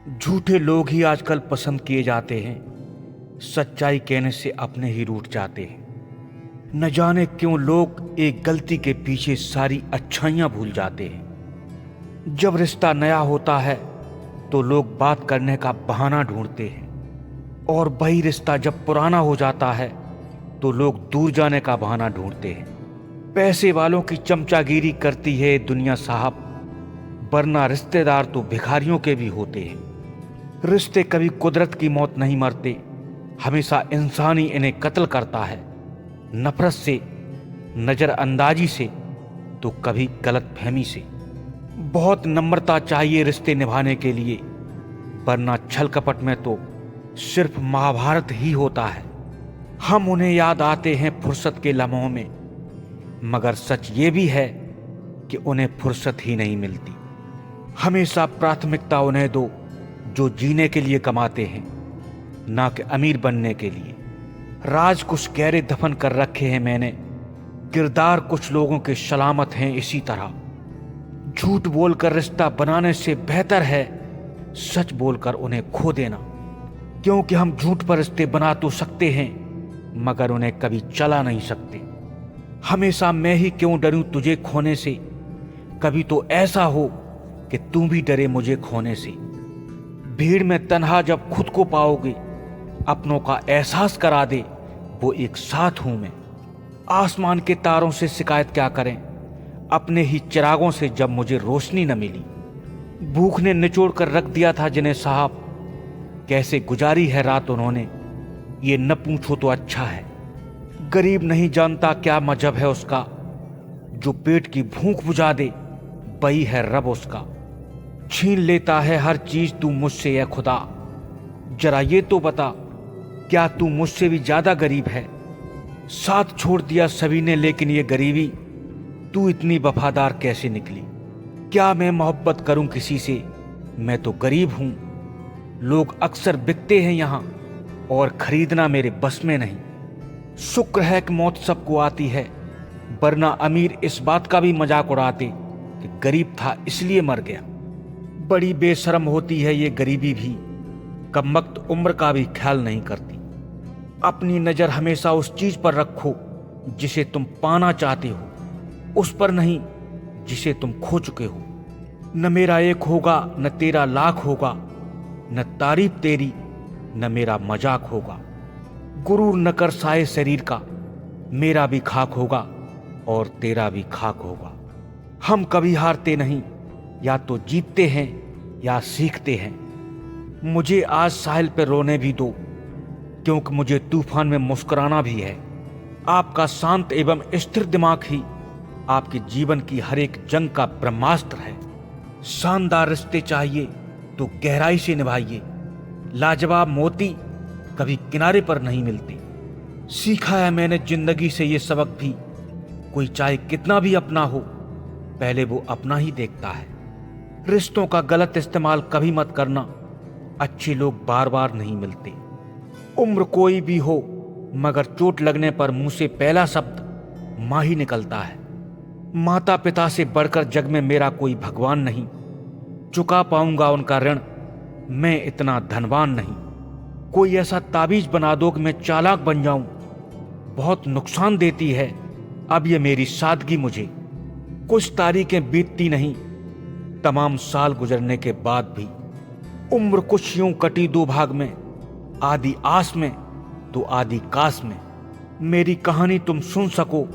झूठे लोग ही आजकल पसंद किए जाते हैं। सच्चाई कहने से अपने ही रूठ जाते हैं। न जाने क्यों लोग एक गलती के पीछे सारी अच्छाइयां भूल जाते हैं। जब रिश्ता नया होता है तो लोग बात करने का बहाना ढूंढते हैं, और वही रिश्ता जब पुराना हो जाता है तो लोग दूर जाने का बहाना ढूंढते हैं। पैसे वालों की चमचागिरी करती है दुनिया साहब, वरना रिश्तेदार तो भिखारियों के भी होते हैं। रिश्ते कभी कुदरत की मौत नहीं मरते, हमेशा इंसान ही इन्हें कत्ल करता है। नफरत से, नजरअंदाजी से, तो कभी गलतफहमी से। बहुत नम्रता चाहिए रिश्ते निभाने के लिए, वरना छल कपट में तो सिर्फ महाभारत ही होता है। हम उन्हें याद आते हैं फुर्सत के लम्हों में, मगर सच ये भी है कि उन्हें फुर्सत ही नहीं मिलती। हमेशा प्राथमिकता उन्हें दो जो जीने के लिए कमाते हैं, ना कि अमीर बनने के लिए। राज कुछ गहरे दफन कर रखे हैं मैंने, किरदार कुछ लोगों के सलामत हैं इसी तरह। झूठ बोलकर रिश्ता बनाने से बेहतर है सच बोलकर उन्हें खो देना, क्योंकि हम झूठ पर रिश्ते बना तो सकते हैं मगर उन्हें कभी चला नहीं सकते। हमेशा मैं ही क्यों डरूं तुझे खोने से, कभी तो ऐसा हो कि तू भी डरे मुझे खोने से। भीड़ में तन्हा जब खुद को पाओगे, अपनों का एहसास करा दे वो एक साथ हूं मैं। आसमान के तारों से शिकायत क्या करें, अपने ही चिरागों से जब मुझे रोशनी न मिली। भूख ने निचोड़ कर रख दिया था जिन्हें साहब, कैसे गुजारी है रात उन्होंने, ये न पूछो तो अच्छा है। गरीब नहीं जानता क्या मजहब है उसका, जो पेट की भूख बुझा दे वही है रब उसका। छीन लेता है हर चीज तू मुझसे है खुदा, जरा ये तो बता क्या तू मुझसे भी ज्यादा गरीब है। साथ छोड़ दिया सभी ने लेकिन ये गरीबी, तू इतनी वफादार कैसे निकली। क्या मैं मोहब्बत करूं किसी से, मैं तो गरीब हूं। लोग अक्सर बिकते हैं यहां और खरीदना मेरे बस में नहीं। शुक्र है कि मौत सबको आती है, वरना अमीर इस बात का भी मजाक उड़ाते कि गरीब था इसलिए मर गया। बड़ी बेशर्म होती है ये गरीबी भी, कमबख्त उम्र का भी ख्याल नहीं करती। अपनी नजर हमेशा उस चीज पर रखो जिसे तुम पाना चाहते हो, उस पर नहीं जिसे तुम खो चुके हो। न मेरा एक होगा न तेरा लाख होगा, न तारीफ तेरी न मेरा मजाक होगा। गुरूर न कर साए शरीर का, मेरा भी खाक होगा और तेरा भी खाक होगा। हम कभी हारते नहीं, या तो जीतते हैं या सीखते हैं। मुझे आज साहिल पे रोने भी दो, क्योंकि मुझे तूफान में मुस्कुराना भी है। आपका शांत एवं स्थिर दिमाग ही आपके जीवन की हर एक जंग का ब्रह्मास्त्र है। शानदार रिश्ते चाहिए तो गहराई से निभाइए। लाजवाब मोती कभी किनारे पर नहीं मिलते। सीखा है मैंने जिंदगी से ये सबक भी, कोई चाहे कितना भी अपना हो, पहले वो अपना ही देखता है। रिश्तों का गलत इस्तेमाल कभी मत करना, अच्छे लोग बार बार नहीं मिलते। उम्र कोई भी हो, मगर चोट लगने पर मुंह से पहला शब्द मां ही निकलता है। माता पिता से बढ़कर जग में मेरा कोई भगवान नहीं, चुका पाऊंगा उनका ऋण, मैं इतना धनवान नहीं। कोई ऐसा ताबीज बना दो कि मैं चालाक बन जाऊं, बहुत नुकसान देती है अब ये मेरी सादगी मुझे। कुछ तारीखें बीतती नहीं, तमाम साल गुजरने के बाद भी। उम्र कुछ यूं कटी दो भाग में, आधी आस में तो आधी कास में। मेरी कहानी तुम सुन सको,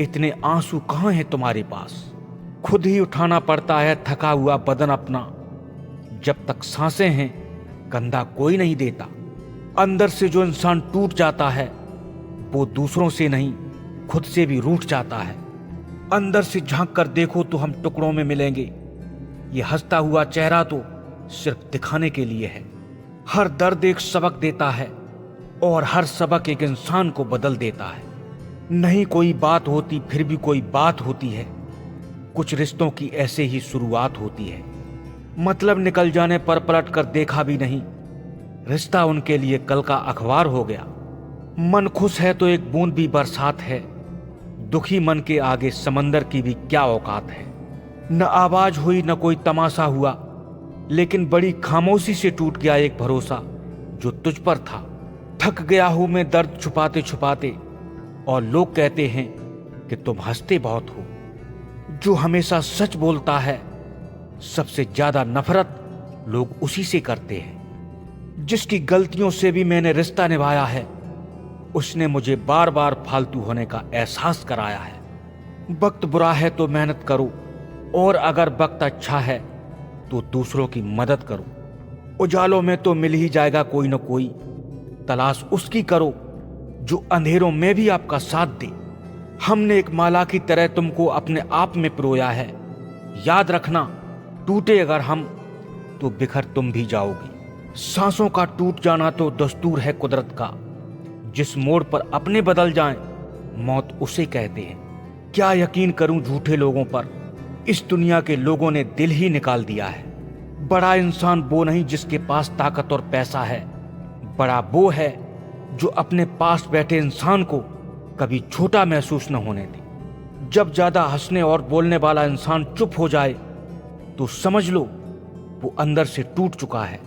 इतने आंसू कहाँ हैं तुम्हारे पास। खुद ही उठाना पड़ता है थका हुआ बदन अपना, जब तक सांसें हैं कंधा कोई नहीं देता। अंदर से जो इंसान टूट जाता है वो दूसरों से नहीं खुद से भी रूठ जाता है। अंदर से झांक कर देखो तो हम टुकड़ों में मिलेंगे। ये हंसता हुआ चेहरा तो सिर्फ दिखाने के लिए है। हर दर्द एक सबक देता है और हर सबक एक इंसान को बदल देता है। नहीं कोई बात होती फिर भी कोई बात होती है। कुछ रिश्तों की ऐसे ही शुरुआत होती है, मतलब निकल जाने पर पलट कर देखा भी नहीं। रिश्ता उनके लिए कल का अखबार हो गया। मन खुश है तो एक बूंद भी बरसात है, दुखी मन के आगे समंदर की भी क्या औकात है। न आवाज हुई न कोई तमाशा हुआ, लेकिन बड़ी खामोशी से टूट गया एक भरोसा जो तुझ पर था। थक गया हूं मैं दर्द छुपाते छुपाते, और लोग कहते हैं कि तुम हंसते बहुत हो। जो हमेशा सच बोलता है, सबसे ज्यादा नफरत लोग उसी से करते हैं। जिसकी गलतियों से भी मैंने रिश्ता निभाया है, उसने मुझे बार बार फालतू होने का एहसास कराया है। वक्त बुरा है तो मेहनत करो, और अगर वक्त अच्छा है तो दूसरों की मदद करो। उजालों में तो मिल ही जाएगा कोई न कोई, तलाश उसकी करो जो अंधेरों में भी आपका साथ दे। हमने एक माला की तरह तुमको अपने आप में पिरोया है। याद रखना, टूटे अगर हम तो बिखर तुम भी जाओगी। सांसों का टूट जाना तो दस्तूर है कुदरत का। जिस मोड़ पर अपने बदल जाएं, मौत उसे कहते हैं। क्या यकीन करूं झूठे लोगों पर, इस दुनिया के लोगों ने दिल ही निकाल दिया है। बड़ा इंसान वो नहीं जिसके पास ताकत और पैसा है, बड़ा वो है जो अपने पास बैठे इंसान को कभी छोटा महसूस न होने दे। जब ज्यादा हंसने और बोलने वाला इंसान चुप हो जाए तो समझ लो वो अंदर से टूट चुका है।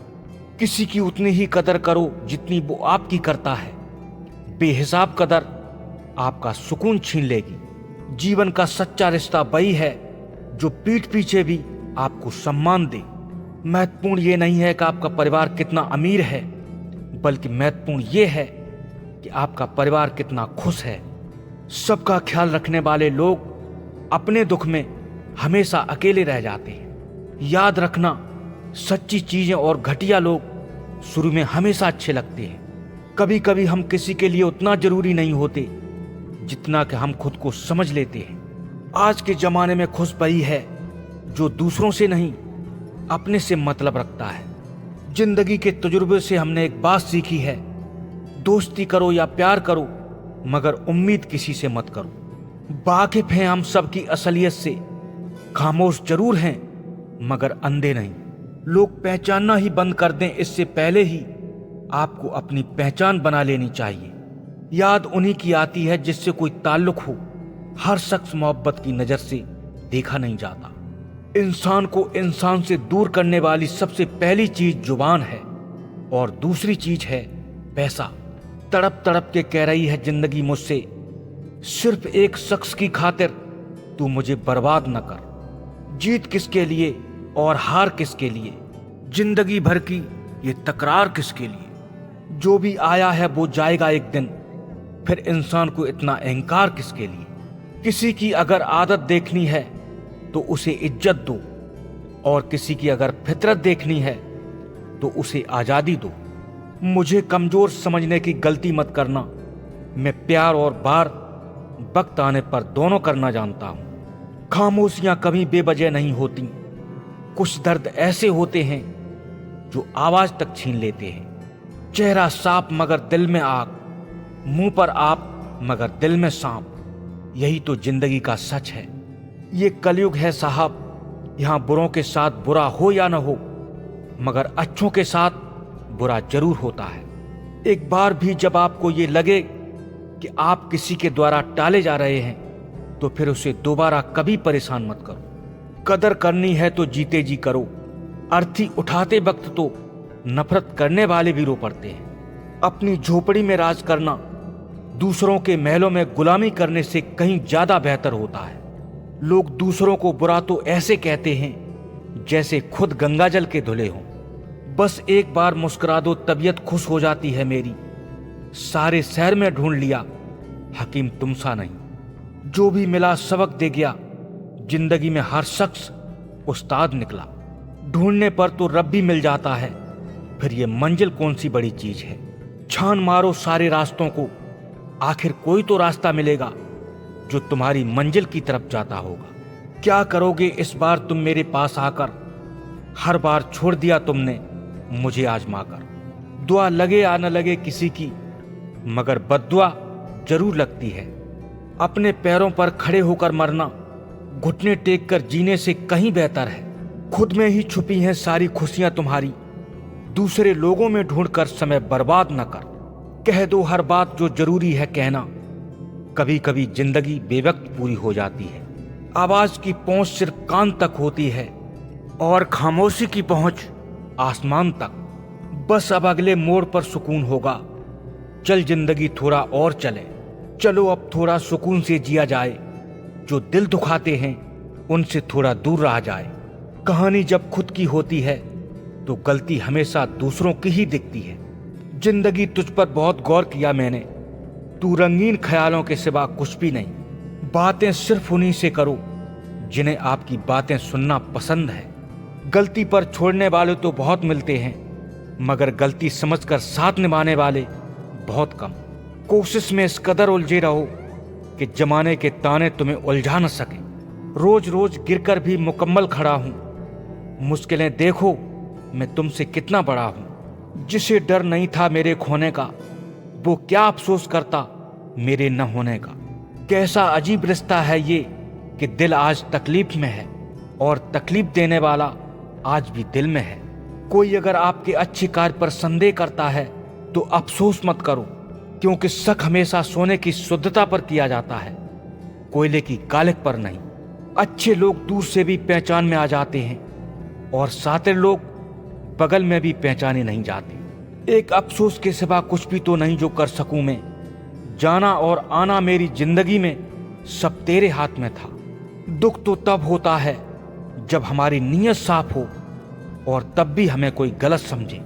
किसी की उतनी ही कदर करो जितनी वो आपकी करता है। बेहिसाब कदर आपका सुकून छीन लेगी। जीवन का सच्चा रिश्ता वही है जो पीठ पीछे भी आपको सम्मान दे। महत्वपूर्ण ये नहीं है कि आपका परिवार कितना अमीर है, बल्कि महत्वपूर्ण ये है कि आपका परिवार कितना खुश है। सबका ख्याल रखने वाले लोग अपने दुख में हमेशा अकेले रह जाते हैं। याद रखना, सच्ची चीजें और घटिया लोग शुरू में हमेशा अच्छे लगते हैं। कभी कभी हम किसी के लिए उतना जरूरी नहीं होते जितना कि हम खुद को समझ लेते हैं। आज के जमाने में खुश वही है जो दूसरों से नहीं, अपने से मतलब रखता है। जिंदगी के तजुर्बे से हमने एक बात सीखी है, दोस्ती करो या प्यार करो, मगर उम्मीद किसी से मत करो। वाकिफ हैं हम सबकी असलियत से, खामोश जरूर हैं मगर अंधे नहीं। लोग पहचानना ही बंद कर दें इससे पहले ही आपको अपनी पहचान बना लेनी चाहिए। याद उन्हीं की आती है जिससे कोई ताल्लुक हो। हर शख्स मोहब्बत की नजर से देखा नहीं जाता। इंसान को इंसान से दूर करने वाली सबसे पहली चीज जुबान है, और दूसरी चीज है पैसा। तड़प तड़प के कह रही है जिंदगी मुझसे, सिर्फ एक शख्स की खातिर तू मुझे बर्बाद न कर। जीत किसके लिए और हार किसके लिए, जिंदगी भर की ये तकरार किसके लिए। जो भी आया है वो जाएगा एक दिन, फिर इंसान को इतना अहंकार किसके लिए। किसी की अगर आदत देखनी है तो उसे इज्जत दो, और किसी की अगर फितरत देखनी है तो उसे आजादी दो। मुझे कमजोर समझने की गलती मत करना। मैं प्यार और बार वक्त आने पर दोनों करना जानता हूं। खामोशियां कभी बेवजह नहीं होती। कुछ दर्द ऐसे होते हैं जो आवाज तक छीन लेते हैं। चेहरा साफ मगर दिल में आग, मुंह पर आप मगर दिल में सांप। यही तो जिंदगी का सच है। ये कलयुग है साहब, यहां बुरों के साथ बुरा हो या न हो, मगर अच्छों के साथ बुरा जरूर होता है। एक बार भी जब आपको ये लगे कि आप किसी के द्वारा टाले जा रहे हैं, तो फिर उसे दोबारा कभी परेशान मत करो। कदर करनी है तो जीते जी करो। अर्थी उठाते वक्त तो नफरत करने वाले भी रो पड़ते हैं। अपनी झोपड़ी में राज करना दूसरों के महलों में गुलामी करने से कहीं ज्यादा बेहतर होता है। लोग दूसरों को बुरा तो ऐसे कहते हैं जैसे खुद गंगा जल के धुले हों। बस एक बार मुस्कुरा दो, तबीयत खुश हो जाती है मेरी। सारे शहर में ढूंढ लिया, हकीम तुमसा नहीं। जो भी मिला सबक दे गया। जिंदगी में हर शख्स उस्ताद निकला। ढूंढने पर तो रब भी मिल जाता है, फिर ये मंजिल कौन सी बड़ी चीज है। छान मारो सारे रास्तों को, आखिर कोई तो रास्ता मिलेगा जो तुम्हारी मंजिल की तरफ जाता होगा। क्या करोगे इस बार तुम मेरे पास आकर, हर बार छोड़ दिया तुमने मुझे आजमाकर। दुआ लगे या न लगे किसी की, मगर बद्दुआ जरूर लगती है। अपने पैरों पर खड़े होकर मरना घुटने टेक कर जीने से कहीं बेहतर है। खुद में ही छुपी हैं सारी खुशियां तुम्हारी, दूसरे लोगों में ढूंढकर समय बर्बाद न कर। कह दो हर बात जो जरूरी है कहना, कभी कभी जिंदगी बेवक्त पूरी हो जाती है। आवाज की पहुंच सिर्फ कान तक होती है, और खामोशी की पहुंच आसमान तक। बस अब अगले मोड़ पर सुकून होगा। चल जिंदगी थोड़ा और चले, चलो अब थोड़ा सुकून से जिया जाए। जो दिल दुखाते हैं उनसे थोड़ा दूर रहा जाए। कहानी जब खुद की होती है तो गलती हमेशा दूसरों की ही दिखती है। जिंदगी तुझ पर बहुत गौर किया मैंने, तू रंगीन ख्यालों के सिवा कुछ भी नहीं। बातें सिर्फ उन्हीं से करो जिन्हें आपकी बातें सुनना पसंद है। गलती पर छोड़ने वाले तो बहुत मिलते हैं, मगर गलती समझकर साथ निभाने वाले बहुत कम। कोशिश में इस कदर उलझे रहो कि जमाने के ताने तुम्हें उलझा न सके। रोज रोज गिरकर भी मुकम्मल खड़ा हूं। मुश्किलें देखो मैं तुमसे कितना बड़ा हूं। जिसे डर नहीं था मेरे खोने का, वो क्या अफसोस करता मेरे न होने का। कैसा अजीब रिश्ता है ये कि दिल आज तकलीफ में है और तकलीफ देने वाला आज भी दिल में है। कोई अगर आपके अच्छे कार्य पर संदेह करता है तो अफसोस मत करो, क्योंकि शक हमेशा सोने की शुद्धता पर किया जाता है, कोयले की कालिक पर नहीं। अच्छे लोग दूर से भी पहचान में आ जाते हैं और सातिर लोग बगल में भी पहचाने नहीं जाते। एक अफसोस के सिवा कुछ भी तो नहीं जो कर सकूं मैं। जाना और आना मेरी जिंदगी में सब तेरे हाथ में था। दुख तो तब होता है जब हमारी नीयत साफ हो और तब भी हमें कोई गलत समझे।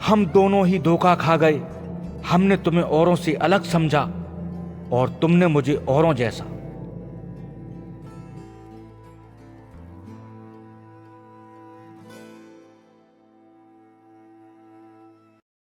हम दोनों ही धोखा खा गए। हमने तुम्हें औरों से अलग समझा और तुमने मुझे औरों जैसा।